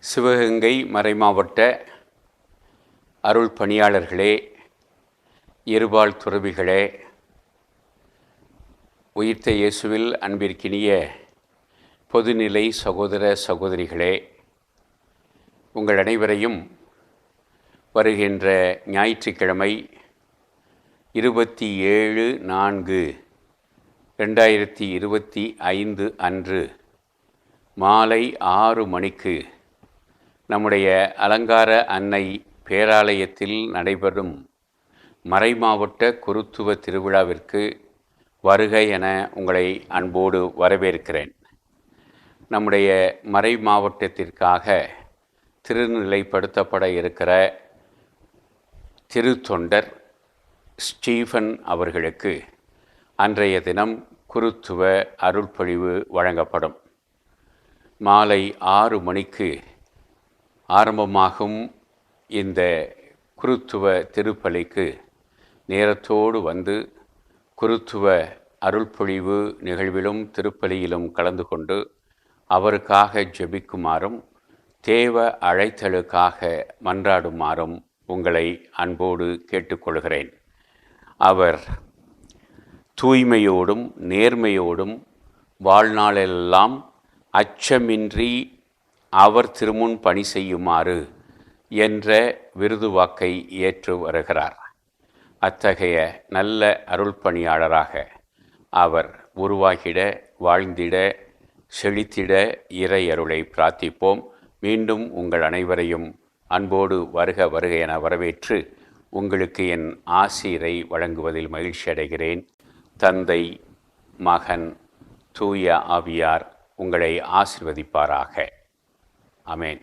சிவகங்கை மறைமாவட்ட அருள் பணியாளர்களே, இருபால் துறவிகளே, உயிர்த்த இயேசுவில் அன்பிற்கினிய பொதுநிலை சகோதர சகோதரிகளே, உங்கள் அனைவரையும் வருகின்ற ஞாயிற்றுக்கிழமை 27/4/2025 அன்று மாலை 6 மணிக்கு நம்முடைய அலங்கார அன்னை பேராலயத்தில் நடைபெறும் மறைமாவட்ட குருத்துவ திருவிழாவிற்கு வருக என உங்களை அன்போடு வரவேற்கிறேன். நம்முடைய மறை மாவட்டத்திற்காக திருநிலைப்படுத்தப்பட இருக்கிற திருத்தொண்டர் ஸ்டீஃபன் அவர்களுக்கு அன்றைய தினம் குருத்துவ அருள்பொழிவு வழங்கப்படும். மாலை 6 மணிக்கு ஆரம்பமாகும் இந்த குருத்துவ திருப்பலிக்கு நேரத்தோடு வந்து குருத்துவ அருள்பொழிவு நிகழ்விலும் திருப்பலியிலும் கலந்து கொண்டு அவருக்காக ஜெபிக்குமாறும் தேவ அழைத்தலுக்காக மன்றாடுமாறும் உங்களை அன்போடு கேட்டுக்கொள்கிறேன். அவர் தூய்மையோடும் நேர்மையோடும் வாழ்நாளெல்லாம் அச்சமின்றி அவர் திருமுன் பணி செய்யுமாறு என்ற விருதுவாக்கை ஏற்று வருகிறார். அத்தகைய நல்ல அருள் பணியாளராக அவர் உருவாகிட, வாழ்ந்திட, செழித்திட இறையருளை பிரார்த்திப்போம். மீண்டும் உங்கள் அனைவரையும் அன்போடு வருக வருக என வரவேற்று உங்களுக்கு என் ஆசீரை வழங்குவதில் மகிழ்ச்சி அடைகிறேன். தந்தை, மகன், தூய ஆவியார் உங்களை ஆசீர்வதிப்பாராக. ஆமென்.